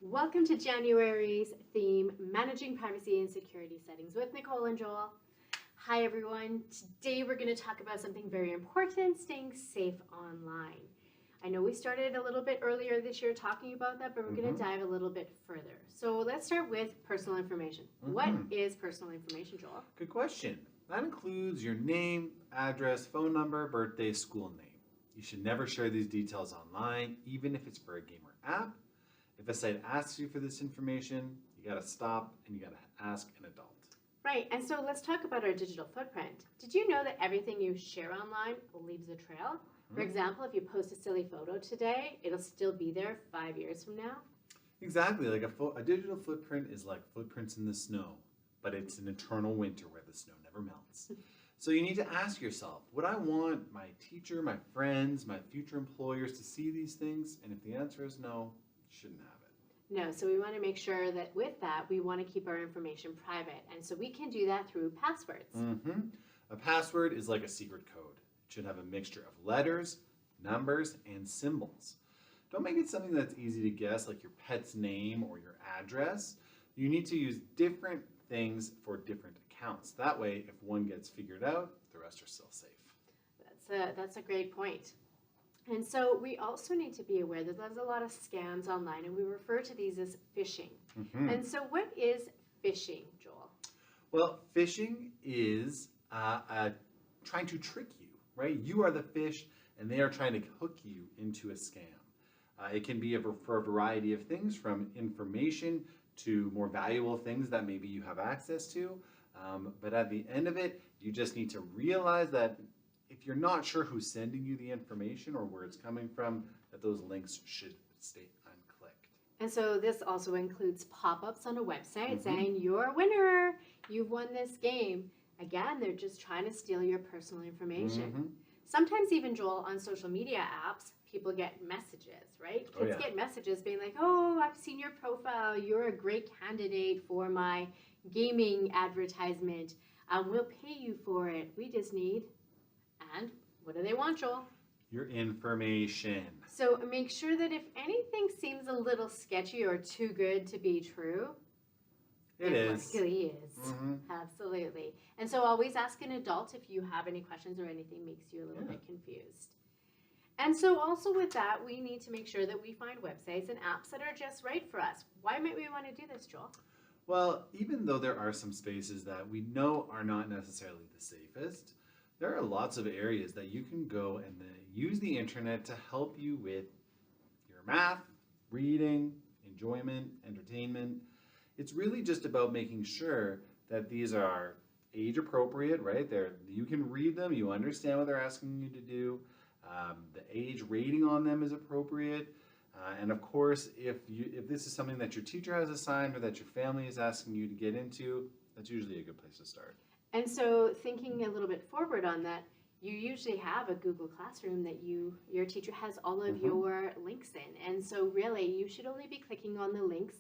Welcome to January's theme, Managing Privacy and Security Settings with Nicole and Joel. Hi everyone, today we're going to talk about something very important, staying safe online. I know we started a little bit earlier this year talking about that, but we're going to dive a little bit further. So let's start with personal information. What is personal information, Joel? Good question. That includes your name, address, phone number, birthday, school name. You should never share these details online, even if it's for a game or app. If a site asks you for this information, you got to stop and you got to ask an adult. Right, and so let's talk about our digital footprint. Did you know that everything you share online leaves a trail? For example, if you post a silly photo today, it'll still be there 5 years from now. Exactly, like a digital footprint is like footprints in the snow, but it's an eternal winter where the snow never melts. So you need to ask yourself, would I want my teacher, my friends, my future employers to see these things? And if the answer is no, you shouldn't have it. No, so we want to make sure that with that, we want to keep our information private. And so we can do that through passwords. A password is like a secret code. It should have a mixture of letters, numbers, and symbols. Don't make it something that's easy to guess, like your pet's name or your address. You need to use different things for different accounts. That way, if one gets figured out, the rest are still safe. That's a great point. And so we also need to be aware that there's a lot of scams online, and we refer to these as phishing. And so what is phishing, Joel? Well, phishing is trying to trick you, right? You are the fish, and they are trying to hook you into a scam. It can be for a variety of things, from information to more valuable things that maybe you have access to. But at the end of it, you just need to realize that if you're not sure who's sending you the information or where it's coming from, that those links should stay unclicked. And so this also includes pop-ups on a website saying, you're a winner, you've won this game. Again, they're just trying to steal your personal information. Sometimes even, Joel, on social media apps, people get messages, right? Kids get messages being like, oh, I've seen your profile. You're a great candidate for my gaming advertisement. We'll pay you for it. We just need... And what do they want, Joel? Your information. So make sure that if anything seems a little sketchy or too good to be true, it likely is. Absolutely. And so always ask an adult if you have any questions or anything makes you a little bit confused. And so also with that, we need to make sure that we find websites and apps that are just right for us. Why might we want to do this, Joel? Well, even though there are some spaces that we know are not necessarily the safest, there are lots of areas that you can go and use the internet to help you with your math, reading, enjoyment, entertainment. It's really just about making sure that these are age appropriate, right? You can read them, you understand what they're asking you to do. The age rating on them is appropriate. And of course, if this is something that your teacher has assigned or that your family is asking you to get into, that's usually a good place to start. And so thinking a little bit forward on that, you usually have a Google Classroom that your teacher has all of your links in. And so really, you should only be clicking on the links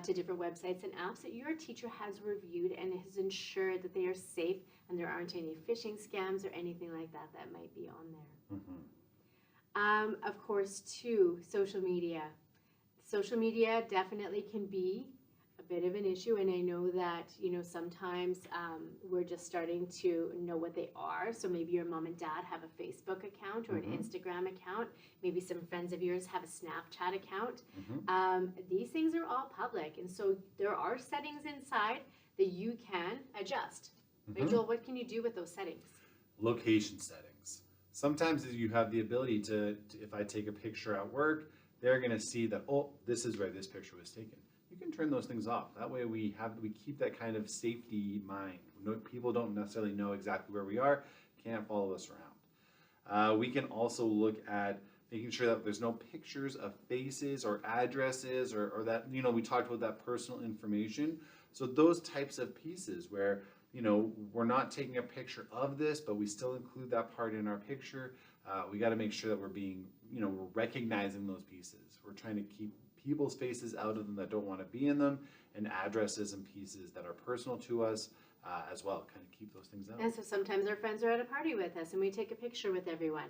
to different websites and apps that your teacher has reviewed and has ensured that they are safe and there aren't any phishing scams or anything like that that might be on there. Of course, too, social media. Social media definitely can be a bit of an issue, and I know that, sometimes we're just starting to know what they are. So maybe your mom and dad have a Facebook account or an Instagram account. Maybe some friends of yours have a Snapchat account. These things are all public, and so there are settings inside that you can adjust. Right, Joel, what can you do with those settings? Location settings. Sometimes you have the ability to if I take a picture at work, they're going to see that, oh, this is where this picture was taken. You can turn those things off. That way we keep that kind of safety mind. People don't necessarily know exactly where we are, can't follow us around. We can also look at making sure that there's no pictures of faces or addresses or that, we talked about that personal information. So those types of pieces where, we're not taking a picture of this, but we still include that part in our picture. We got to make sure that we're being, we're recognizing those pieces. We're trying to keep people's faces out of them that don't want to be in them, and addresses and pieces that are personal to us as well. Kind of keep those things out. And so sometimes our friends are at a party with us and we take a picture with everyone.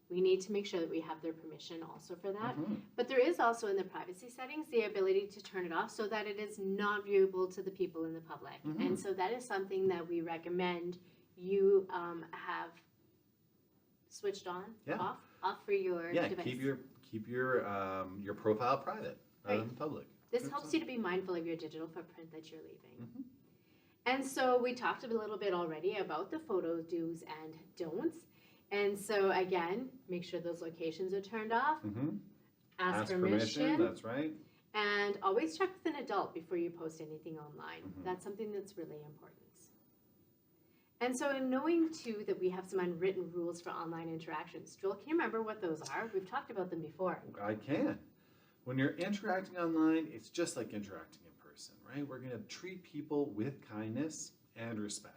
we need to make sure that we have their permission also for that. Mhm. But there is also in the privacy settings the ability to turn it off so that it is not viewable to the people in the public. Mhm. And so that is something that we recommend you have switched on, Yeah. off for your Yeah, device. keep your profile private rather than public. This helps you to be mindful of your digital footprint that you're leaving. Mhm. And so we talked a little bit already about the photo do's and don'ts. And so again, make sure those locations are turned off. Mhm. Ask permission. That's right. And always check with an adult before you post anything online. Mhm. That's something that's really important. And so in knowing too that we have some unwritten rules for online interactions, Joel, can you remember what those are? We've talked about them before. I can. When you're interacting online, it's just like interacting in person, right? We're going to treat people with kindness and respect.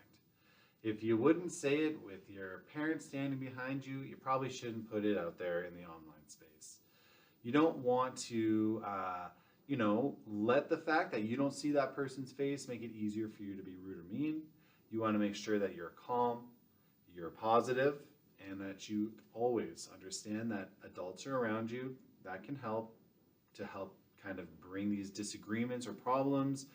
If you wouldn't say it with your parents standing behind you, you probably shouldn't put it out there in the online space. You don't want to, let the fact that you don't see that person's face make it easier for you to be rude or mean. You want to make sure that you're calm, you're positive, and that you always understand that adults are around you. That can help kind of bring these disagreements or problems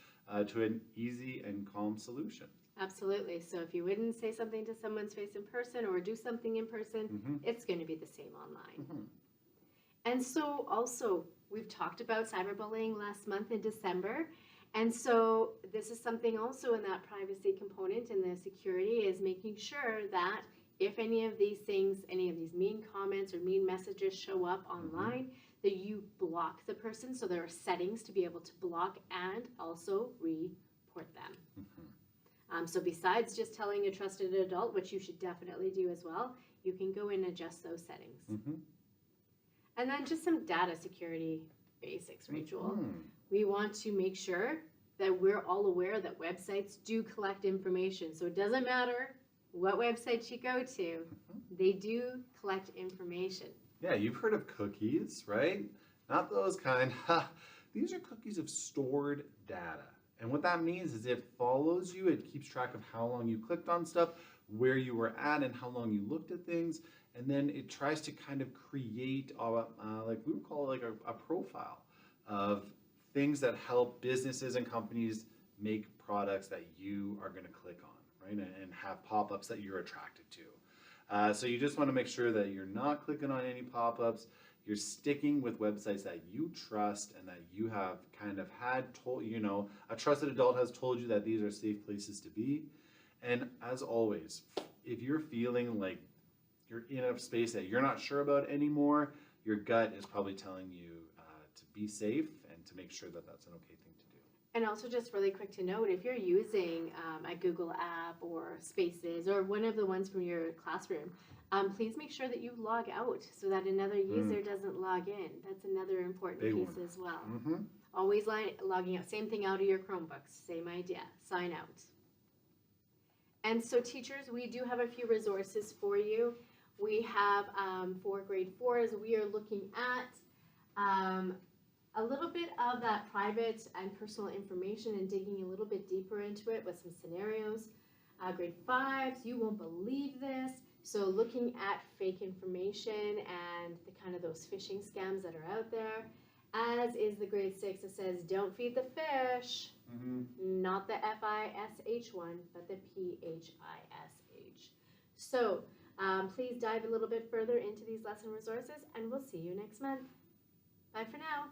to an easy and calm solution. Absolutely. So if you wouldn't say something to someone's face in person or do something in person, Mhm. it's going to be the same online. Mhm. And so also, we've talked about cyberbullying last month in December. And so this is something also in that privacy component and the security is making sure that if any of these things, any of these mean comments or mean messages show up online, that you block the person. So there are settings to be able to block and also report them. Mhm. So besides just telling a trusted adult, which you should definitely do as well, you can go in and adjust those settings. Mhm. And then just some data security basics, Rachel. Mhm. We want to make sure that we're all aware that websites do collect information. So it doesn't matter what website you go to, they do collect information. Yeah, you've heard of cookies, right? Not those kind. These are cookies of stored data. And what that means is it follows you, it keeps track of how long you clicked on stuff, where you were at, and how long you looked at things. And then it tries to kind of create, like we would call it like a profile of things that help businesses and companies make products that you are going to click on, right? And have pop-ups that you're attracted to. So you just want to make sure that you're not clicking on any pop-ups. You're sticking with websites that you trust and that you have kind of had told, a trusted adult has told you that these are safe places to be. And as always, if you're feeling like you're in a space that you're not sure about anymore, your gut is probably telling you to be safe and to make sure that that's an okay thing to do. And also just really quick to note, if you're using a Google app or Spaces or one of the ones from your classroom, please make sure that you log out so that another user doesn't log in. That's another important Big piece one. as well. Mm-hmm. Always logging out. Same thing out of your Chromebooks. Same idea. Sign out. And so teachers, we do have a few resources for you. We have for grade 4s, we are looking at a little bit of that private and personal information and digging a little bit deeper into it with some scenarios. Grade 5s, you won't believe this. So looking at fake information and the kind of those phishing scams that are out there. As is the grade 6, it says, don't feed the fish. Not the FISH one, but the PHISH. So please dive a little bit further into these lesson resources, and we'll see you next month. Bye for now.